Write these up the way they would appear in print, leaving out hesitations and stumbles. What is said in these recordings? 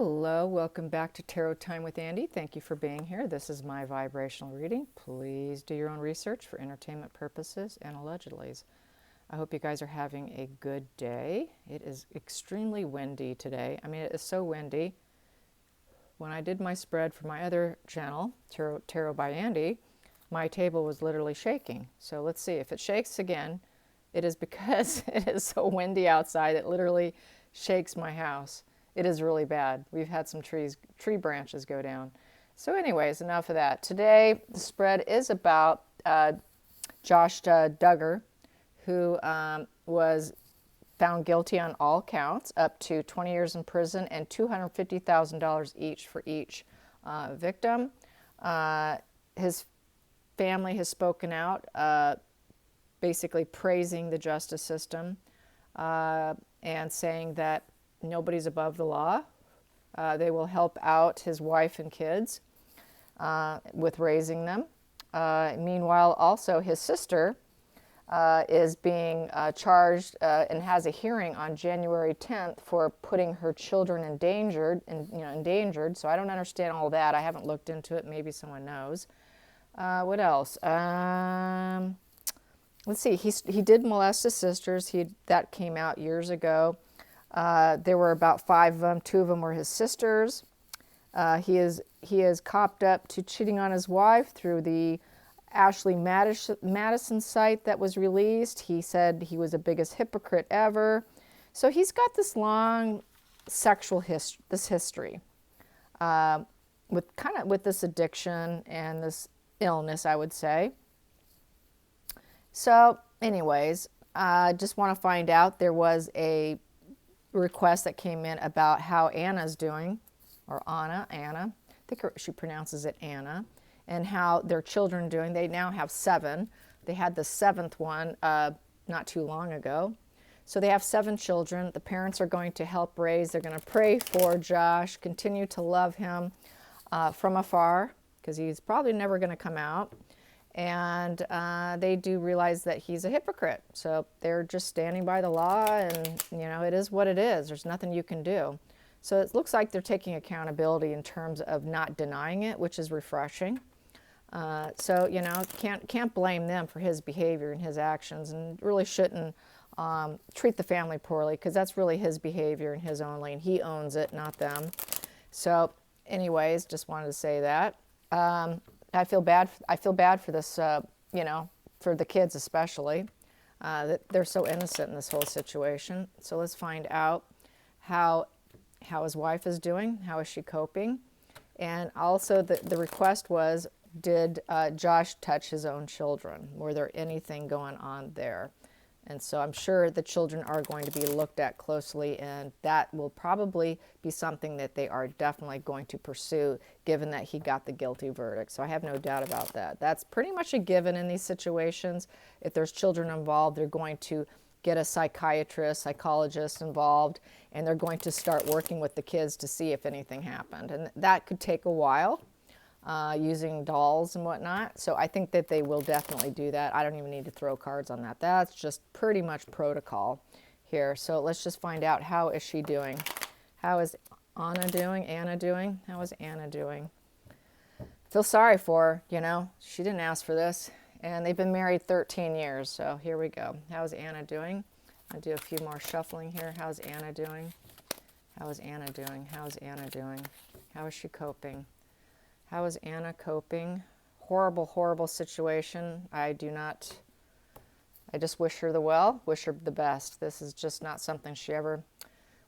Hello, welcome back to Tarot Time with Andy. Thank you for being here. This is my vibrational reading. Please do your own research for entertainment purposes and allegedlys. I hope you guys are having a good day. It is extremely windy today. I mean, it is so windy. When I did my spread for my other channel, Tarot by Andy, my table was literally shaking. So let's see. If it shakes again, it is because it is so windy outside. It literally shakes my house. It is really bad. We've had some tree branches go down. So anyways, enough of that. Today, the spread is about Josh Duggar, who was found guilty on all counts, up to 20 years in prison and $250,000 each for each victim. His family has spoken out, basically praising the justice system and saying that nobody's above the law. They will help out his wife and kids with raising them. Meanwhile, also his sister is being charged and has a hearing on January 10th for putting her children endangered. So I don't understand all that. I haven't looked into it. Maybe someone knows. What else? Let's see. He did molest his sisters. That came out years ago. There were about 5 of them. 2 of them were his sisters. He is copped up to cheating on his wife through the Ashley Madison site that was released. He said he was the biggest hypocrite ever. So he's got this long sexual history with this addiction and this illness, I would say. So anyways, I just want to find out, there was a request that came in about how Anna's doing, or Anna. I think she pronounces it Anna, and how their children are doing. They now have 7. They had the 7th one not too long ago. So they have 7 children. The parents are going to help raise. They're going to pray for Josh, continue to love him from afar, because he's probably never going to come out. And they do realize that he's a hypocrite. So they're just standing by the law, and, it is what it is. There's nothing you can do. So it looks like they're taking accountability in terms of not denying it, which is refreshing. So, can't blame them for his behavior and his actions, and really shouldn't treat the family poorly, because that's really his behavior and his own lane. He owns it, not them. So anyways, just wanted to say that. I feel bad for this, for the kids especially, that they're so innocent in this whole situation. So let's find out how his wife is doing. How is she coping? And also the request was, did Josh touch his own children? Were there anything going on there? And so I'm sure the children are going to be looked at closely, and that will probably be something that they are definitely going to pursue, given that he got the guilty verdict. So I have no doubt about that. That's pretty much a given in these situations. If there's children involved, they're going to get a psychiatrist, psychologist involved, and they're going to start working with the kids to see if anything happened. And that could take a while, using dolls and whatnot. So I think that they will definitely do that. I don't even need to throw cards on that. That's just pretty much protocol here. So let's just find out, how is she doing? How is Anna doing? How is Anna doing? Feel sorry for her, she didn't ask for this. And they've been married 13 years. So here we go. How is Anna doing? I'll do a few more shuffling here. How's Anna doing? How is Anna doing? How's Anna doing? How is she coping? How is Anna coping? Horrible, horrible situation. I just wish her wish her the best. This is just not something she ever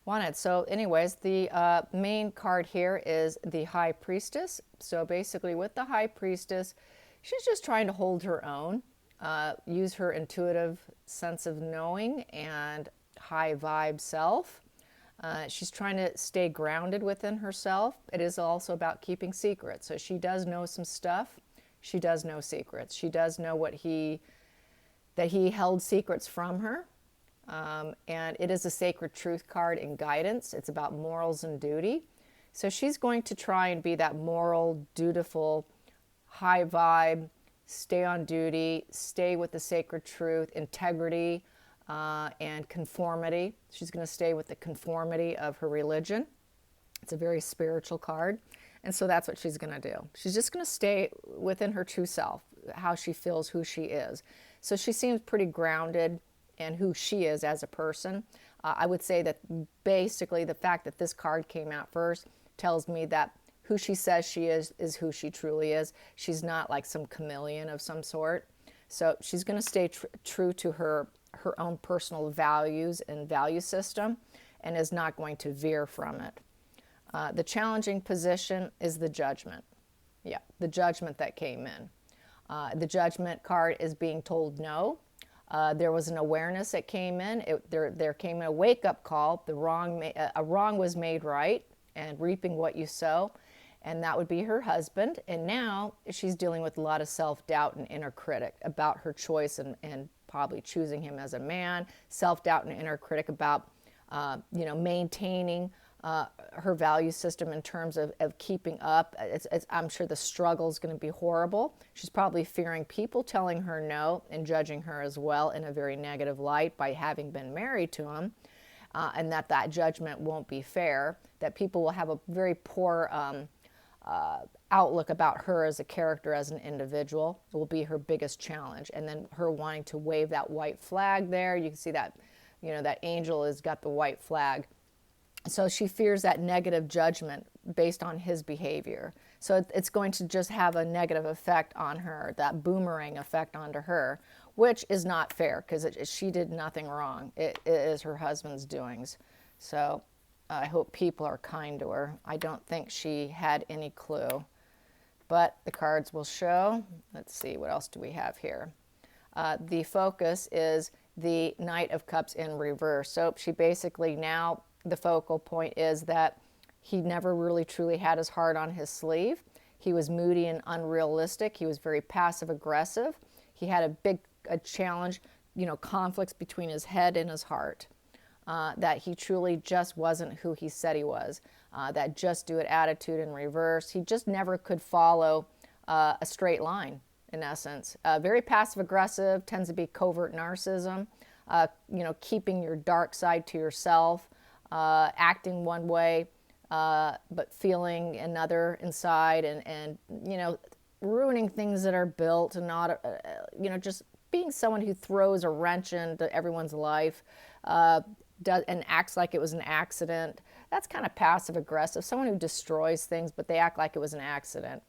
wanted. So anyways, the main card here is the High Priestess. So basically with the High Priestess, she's just trying to hold her own, use her intuitive sense of knowing and high vibe self. She's trying to stay grounded within herself. It is also about keeping secrets. So she does know some stuff. She does know secrets. She does know that he held secrets from her. And it is a sacred truth card and guidance. It's about morals and duty. So she's going to try and be that moral, dutiful, high vibe, stay on duty, stay with the sacred truth, integrity, and conformity. She's going to stay with the conformity of her religion. It's a very spiritual card. And so that's what she's going to do. She's just going to stay within her true self, how she feels, who she is. So she seems pretty grounded in who she is as a person. I would say that basically the fact that this card came out first tells me that who she says she is who she truly is. She's not like some chameleon of some sort. So she's going to stay true to her own personal values and value system, and is not going to veer from it. The challenging position is the Judgment. Yeah, the Judgment that came in. The Judgment card is being told no. There was an awareness that came in. There came a wake-up call. A wrong was made right, and reaping what you sow. And that would be her husband. And now she's dealing with a lot of self-doubt and inner critic about her choice and probably choosing him as a man. Self-doubt and inner critic about maintaining her value system in terms of keeping up. I'm sure the struggle is going to be horrible. She's probably fearing people telling her no and judging her as well in a very negative light by having been married to him, and that judgment won't be fair, that people will have a very poor outlook about her as a character, as an individual. It will be her biggest challenge. And then her wanting to wave that white flag there. You can see that, that angel has got the white flag. So she fears that negative judgment based on his behavior. So it's going to just have a negative effect on her, that boomerang effect onto her, which is not fair because she did nothing wrong. It is her husband's doings. So I hope people are kind to her. I don't think she had any clue. But the cards will show. Let's see, what else do we have here? The focus is the Knight of Cups in reverse. So she basically now, the focal point is that he never really truly had his heart on his sleeve. He was moody and unrealistic. He was very passive aggressive. He had a challenge, conflicts between his head and his heart. That he truly just wasn't who he said he was. That just do it attitude in reverse. He just never could follow a straight line, in essence. Very passive aggressive, tends to be covert narcissism, keeping your dark side to yourself, acting one way, but feeling another inside, and ruining things that are built, and not, just being someone who throws a wrench into everyone's life, and acts like it was an accident. That's kind of passive aggressive. Someone who destroys things, but they act like it was an accident.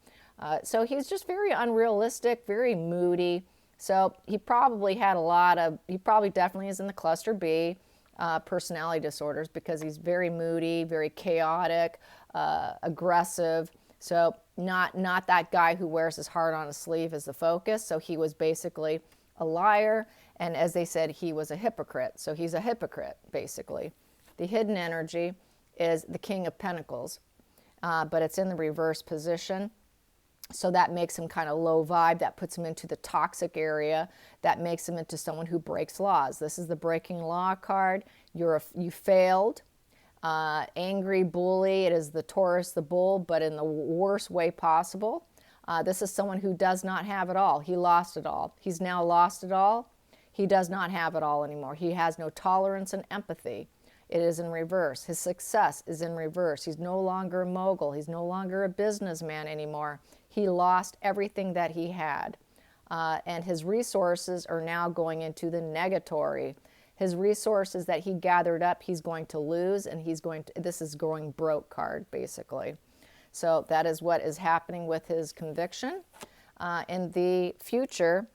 So he's just very unrealistic, very moody. So he probably definitely is in the cluster B, personality disorders, because he's very moody, very chaotic, aggressive. So not that guy who wears his heart on his sleeve as the focus. So he was basically a liar, and as they said, he was a hypocrite. So he's a hypocrite, basically. The hidden energy is the King of Pentacles, but it's in the reverse position. So that makes him kind of low vibe. That puts him into the toxic area. That makes him into someone who breaks laws. This is the breaking law card. You failed. Angry bully. It is the Taurus, the bull, but in the worst way possible. This is someone who does not have it all. He lost it all. He's now lost it all. He does not have it all anymore. He has no tolerance and empathy. It is in reverse. His success is in reverse. He's no longer a mogul. He's no longer a businessman anymore. He lost everything that he had. And his resources are now going into the negatory. His resources that he gathered up, he's going to lose, and this is going broke card, basically. So that is what is happening with his conviction. In the future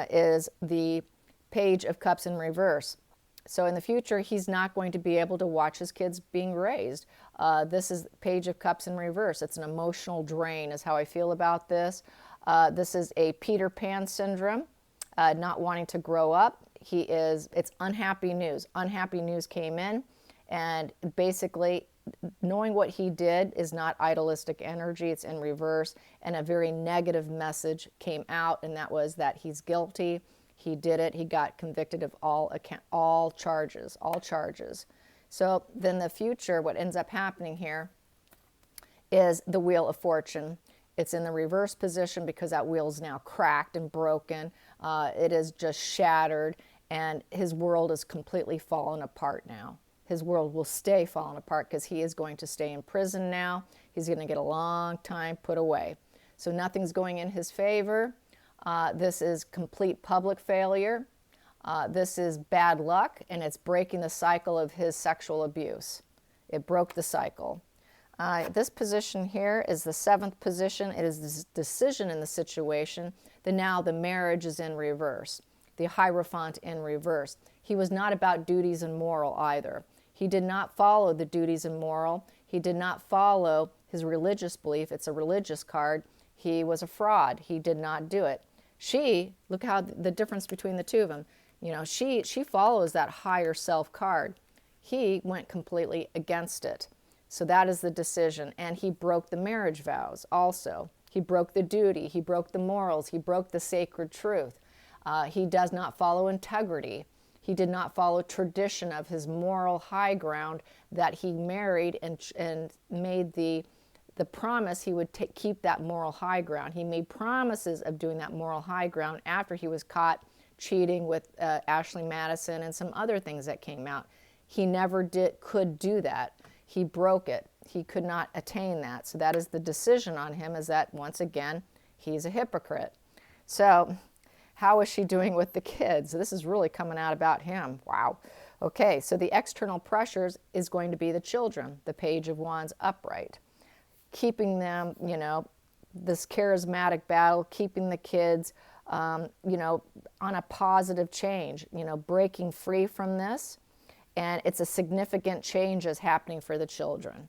is the Page of Cups in reverse. So in the future, he's not going to be able to watch his kids being raised. This is Page of Cups in reverse. It's an emotional drain is how I feel about this. This is a Peter Pan syndrome, not wanting to grow up. It's unhappy news. Unhappy news came in, and basically knowing what he did is not idealistic energy. It's in reverse, and a very negative message came out, and that was that he's guilty. He did it. He got convicted of all charges. So then the future, what ends up happening here is the Wheel of Fortune. It's in the reverse position because that wheel is now cracked and broken. It is just shattered, and his world is completely fallen apart now. his world will stay falling apart because he is going to stay in prison now. He's going to get a long time put away. So nothing's going in his favor. This is complete public failure. This is bad luck, and it's breaking the cycle of his sexual abuse. It broke the cycle. This position here is the 7th position. It is this decision in the situation. Now the marriage is in reverse. The Hierophant in reverse. He was not about duties and moral either. He did not follow the duties and moral. He did not follow his religious belief. It's a religious card. He was a fraud. He did not do it. She, look how the difference between the two of them. You know, she follows that higher self card. He went completely against it. So that is the decision. And he broke the marriage vows also. He broke the duty. He broke the morals. He broke the sacred truth. He does not follow integrity. He did not follow tradition of his moral high ground that he married and made the promise he would keep that moral high ground. He made promises of doing that moral high ground after he was caught cheating with Ashley Madison and some other things that came out. He never could do that. He broke it. He could not attain that. So that is the decision on him, is that once again, he's a hypocrite. So how is she doing with the kids? This is really coming out about him. Wow. Okay, so the external pressures is going to be the children, the Page of Wands upright. Keeping them, you know, this charismatic battle, keeping the kids, you know, on a positive change, you know, breaking free from this. And it's a significant change is happening for the children.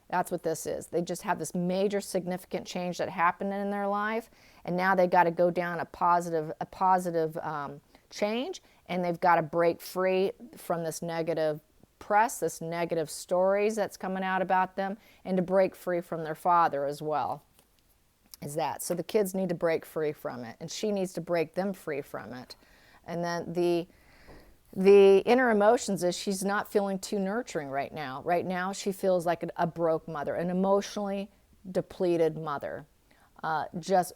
That's what this is. They just have this major significant change that happened in their life, and now they got to go down a positive change, and they've got to break free from this negative press, this negative stories that's coming out about them, and to break free from their father as well. Is that. So the kids need to break free from it, and she needs to break them free from it. And then the inner emotions is she's not feeling too nurturing right now. Right now she feels like a broke mother, an emotionally depleted mother. Just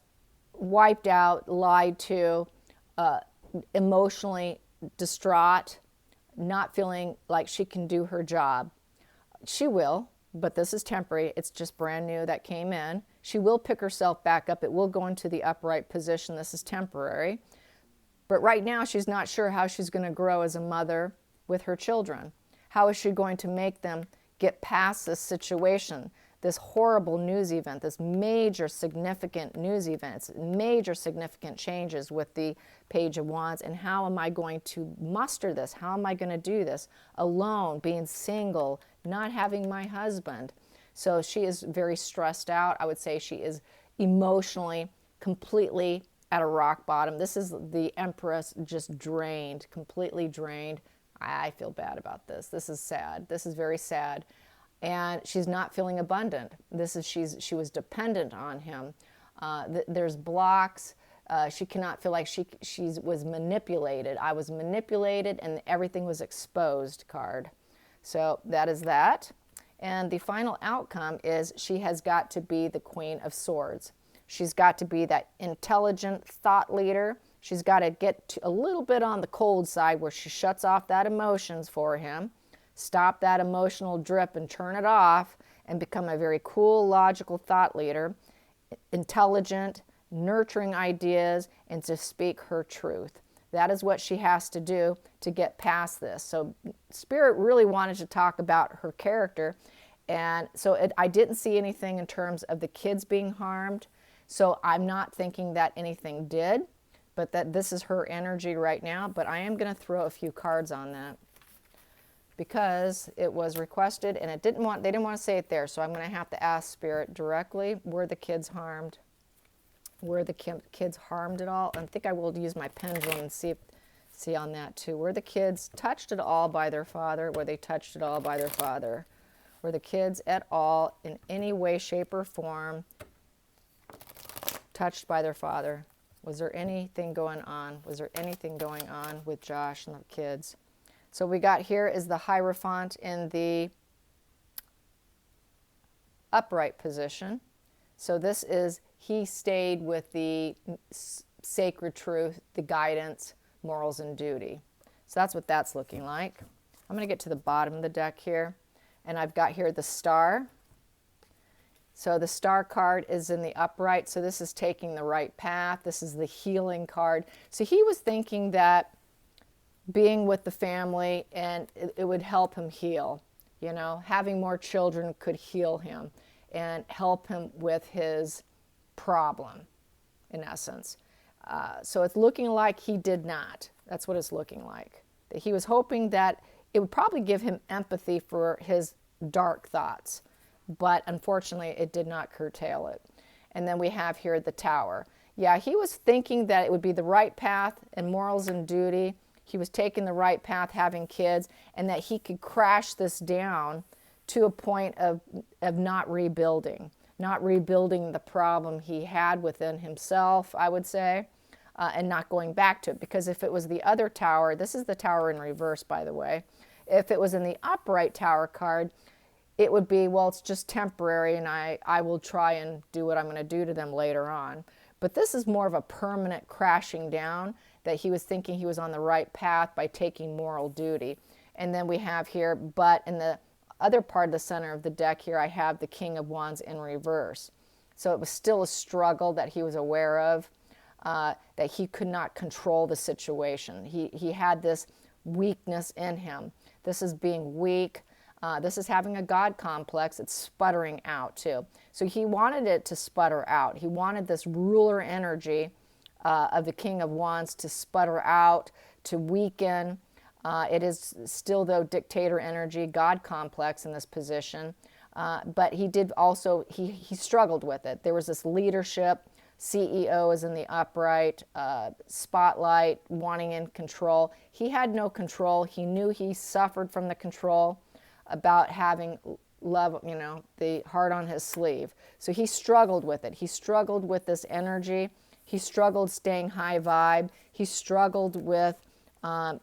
wiped out, lied to, emotionally distraught, not feeling like she can do her job. She will, but this is temporary. It's just brand new that came in. She will pick herself back up. It will go into the upright position. This is temporary. But right now, she's not sure how she's going to grow as a mother with her children. How is she going to make them get past this situation, this horrible news event, this major significant news events, major significant changes with the Page of Wands, and how am I going to muster this? How am I going to do this? Alone, being single, not having my husband. So she is very stressed out. I would say she is emotionally completely at a rock bottom. This is the Empress, just drained, completely drained. I feel bad about this. This is sad. This is very sad. And she's not feeling abundant. She was dependent on him. There's blocks. She cannot feel like she was manipulated. I was manipulated and everything was exposed card. So that is that. And the final outcome is she has got to be the Queen of Swords. She's got to be that intelligent thought leader. She's got to get a little bit on the cold side where she shuts off that emotions for him, stop that emotional drip and turn it off, and become a very cool, logical thought leader, intelligent, nurturing ideas, and to speak her truth. That is what she has to do to get past this. So Spirit really wanted to talk about her character, and so I didn't see anything in terms of the kids being harmed. So I'm not thinking that anything did, but that this is her energy right now. But I am going to throw a few cards on that because it was requested and they didn't want to say it there. So I'm going to have to ask Spirit directly, were the kids harmed? Were the kids harmed at all? I think I will use my pendulum and see on that too. Were the kids touched at all by their father? Were they touched at all by their father? Were the kids at all in any way, shape, or form touched by their father? Was there anything going on? Was there anything going on with Josh and the kids? So we got here is the Hierophant in the upright position. So this is, he stayed with the sacred truth, the guidance, morals, and duty. So that's what that's looking like. I'm going to get to the bottom of the deck here, and I've got here the Star. So the Star card is in the upright, so this is taking the right path. This is the healing card. So he was thinking that being with the family and it would help him heal. You know, having more children could heal him and help him with his problem, in essence. So it's looking like he did not. That's what it's looking like. He was hoping that it would probably give him empathy for his dark thoughts, but unfortunately it did not curtail it. And then we have here the Tower. Yeah, he was thinking that it would be the right path and morals and duty. He was taking the right path, having kids, and that he could crash this down to a point of not rebuilding the problem he had within himself, I would say, and not going back to it. Because if it was the other Tower, this is the Tower in reverse, by the way. If it was in the upright Tower card, it would be, well, it's just temporary, and I will try and do what I'm going to do to them later on. But this is more of a permanent crashing down, that he was thinking he was on the right path by taking moral duty. And then we have here, but in the other part of the center of the deck here, I have the King of Wands in reverse. So it was still a struggle that he was aware of, that he could not control the situation. He had this weakness in him. This is being weak. This is having a God complex. It's sputtering out too. So he wanted it to sputter out. He wanted this ruler energy of the King of Wands to sputter out, to weaken. It is still, though, dictator energy, God complex in this position. But he did also, he struggled with it. There was this leadership. CEO is in the upright, spotlight, wanting in control. He had no control. He knew he suffered from the control, about having love, you know, the heart on his sleeve. So he struggled with it. He struggled with this energy. He struggled staying high vibe. He struggled with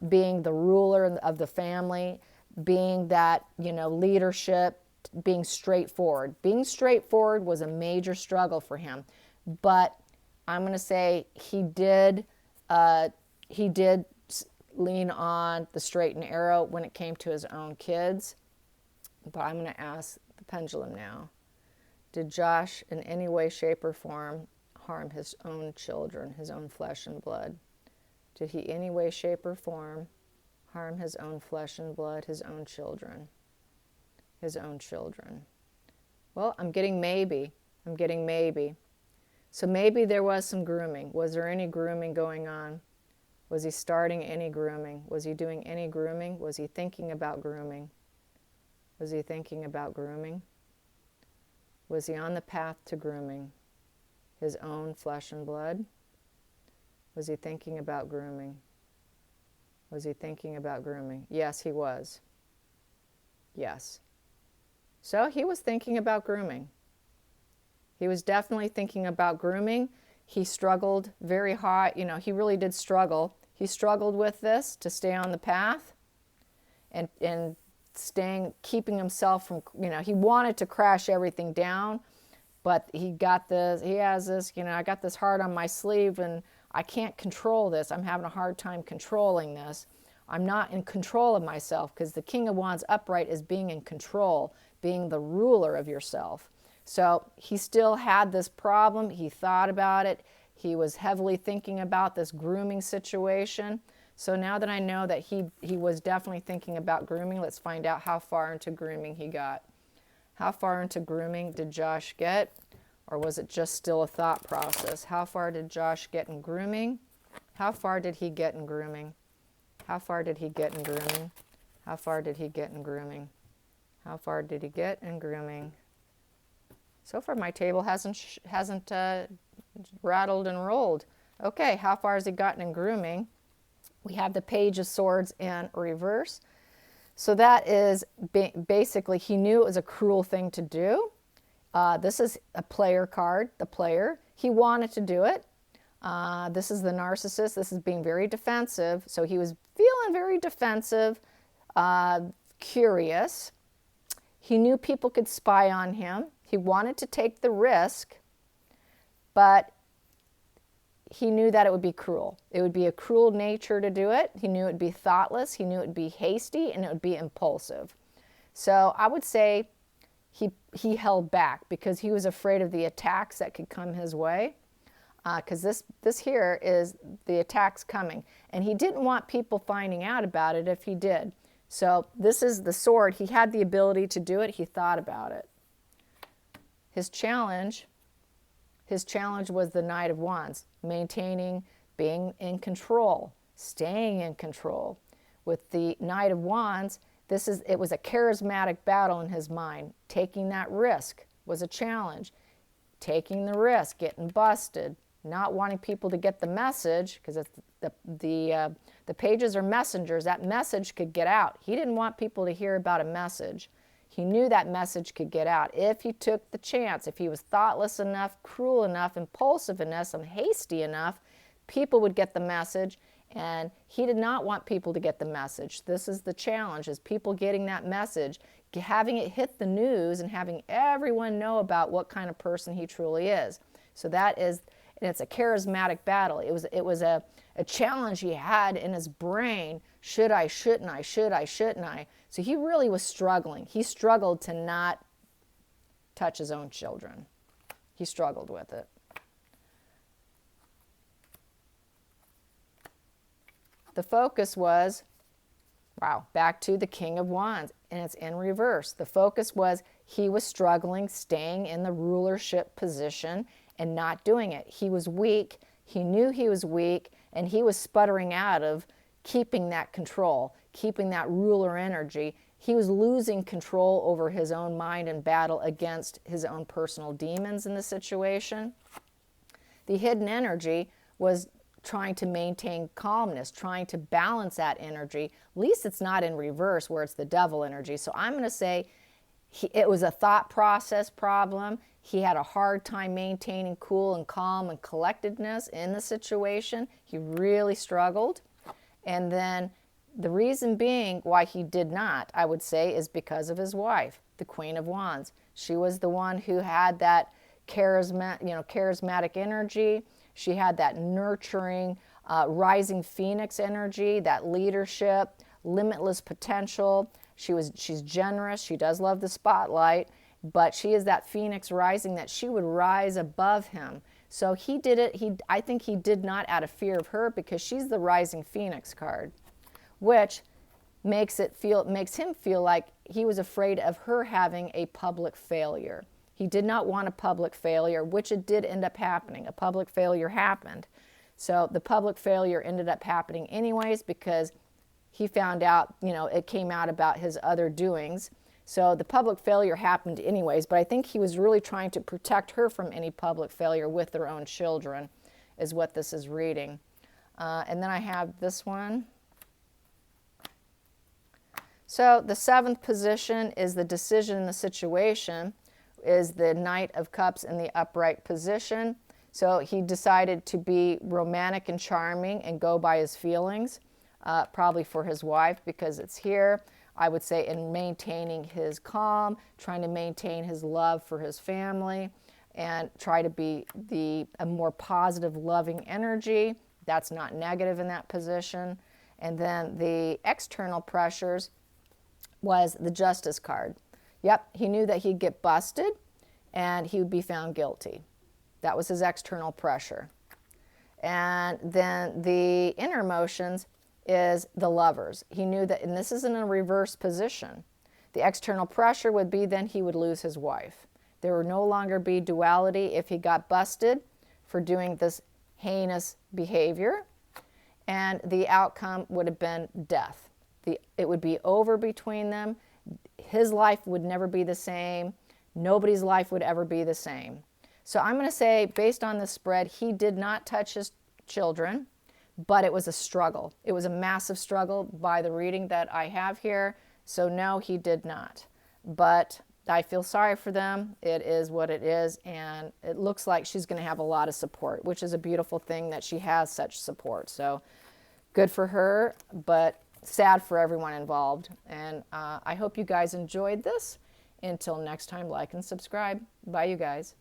being the ruler of the family, being that, you know, leadership, being straightforward. Being straightforward was a major struggle for him. But I'm going to say he did lean on the straight and narrow when it came to his own kids. But I'm going to ask the pendulum now. Did Josh in any way, shape, or form harm his own children, his own flesh and blood? Did he in any way, shape, or form harm his own flesh and blood, his own children? His own children. Well, I'm getting maybe. I'm getting maybe. So maybe there was some grooming. Was there any grooming going on? Was he starting any grooming? Was he doing any grooming? Was he thinking about grooming? Was he thinking about grooming? Was he on the path to grooming his own flesh and blood? Was he thinking about grooming? Was he thinking about grooming? Yes, he was. Yes. So he was thinking about grooming. He was definitely thinking about grooming. He struggled very hard. You know, he really did struggle. He struggled with this to stay on the path and keeping himself from, you know, he wanted to crash everything down, but he has this, you know, I got this heart on my sleeve and I can't control this. I'm having a hard time controlling this. I'm not in control of myself, because the King of Wands upright is being in control, being the ruler of yourself. So he still had this problem. He thought about it. He was heavily thinking about this grooming situation. So now that I know that he was definitely thinking about grooming, let's find out how far into grooming he got. How far into grooming did Josh get? Or was it just still a thought process? How far did Josh get in grooming? How far did he get in grooming? How far did he get in grooming? How far did he get in grooming? How far did he get in grooming? So far my table hasn't rattled and rolled. Okay, how far has he gotten in grooming? We have the Page of Swords in reverse. So that is basically, he knew it was a cruel thing to do. This is a player card, the player. He wanted to do it. This is the narcissist. This is being very defensive. So he was feeling very defensive, curious. He knew people could spy on him. He wanted to take the risk, but he knew that it would be cruel. It would be a cruel nature to do it. He knew it would be thoughtless. He knew it would be hasty, and it would be impulsive. So I would say he held back because he was afraid of the attacks that could come his way. Because this here is the attacks coming. And he didn't want people finding out about it if he did. So this is the sword. He had the ability to do it. He thought about it. His challenge was the Knight of Wands, maintaining, being in control, staying in control. With the Knight of Wands, it was a charismatic battle in his mind. Taking that risk was a challenge. Taking the risk, getting busted, not wanting people to get the message, because the pages are messengers. That message could get out. He didn't want people to hear about a message. He knew that message could get out if he took the chance. If he was thoughtless enough, cruel enough, impulsive enough, and hasty enough, people would get the message, and he did not want people to get the message. This is the challenge, is people getting that message, having it hit the news, and having everyone know about what kind of person he truly is. So that is, and it's a charismatic battle. It was a challenge he had in his brain. Should I, shouldn't I, should I, shouldn't I? So he really was struggling. He struggled to not touch his own children. He struggled with it. The focus was, wow, back to the King of Wands, and it's in reverse. The focus was he was struggling, staying in the rulership position and not doing it. He was weak. He knew he was weak, and he was sputtering out of keeping that control, keeping that ruler energy. He was losing control over his own mind in battle against his own personal demons in the situation. The hidden energy was trying to maintain calmness, trying to balance that energy. At least it's not in reverse where it's the devil energy. So I'm going to say it was a thought process problem. He had a hard time maintaining cool and calm and collectedness in the situation. He really struggled. And then the reason being why he did not, I would say, is because of his wife, the Queen of Wands. She was the one who had that charismatic energy. She had that nurturing, rising phoenix energy, that leadership, limitless potential. She's generous. She does love the spotlight, but she is that phoenix rising, that she would rise above him. So he did it. I think he did not out of fear of her, because she's the rising phoenix card, which makes him feel like he was afraid of her having a public failure. He did not want a public failure, which it did end up happening. A public failure happened. So the public failure ended up happening anyways, because he found out, it came out about his other doings. So the public failure happened anyways, but I think he was really trying to protect her from any public failure with their own children, is what this is reading. And then I have this one. So the seventh position is the decision in the situation, is the Knight of Cups in the upright position. So he decided to be romantic and charming and go by his feelings, probably for his wife, because it's here. I would say in maintaining his calm, trying to maintain his love for his family, and try to be a more positive, loving energy. That's not negative in that position. And then the external pressures was the Justice card. Yep, he knew that he'd get busted and he would be found guilty. That was his external pressure. And then the inner emotions is the Lovers. He knew that, and this is in a reverse position, the external pressure would be then he would lose his wife. There would no longer be duality if he got busted for doing this heinous behavior, and the outcome would have been death. It would be over between them. His life would never be the same. Nobody's life would ever be the same. So I'm going to say, based on this spread, he did not touch his children, but it was a struggle. It was a massive struggle by the reading that I have here. So no, he did not. But I feel sorry for them. It is what it is, and it looks like she's going to have a lot of support, which is a beautiful thing that she has such support. So good for her, but sad for everyone involved. And I hope you guys enjoyed this. Until next time, like and subscribe. Bye, you guys.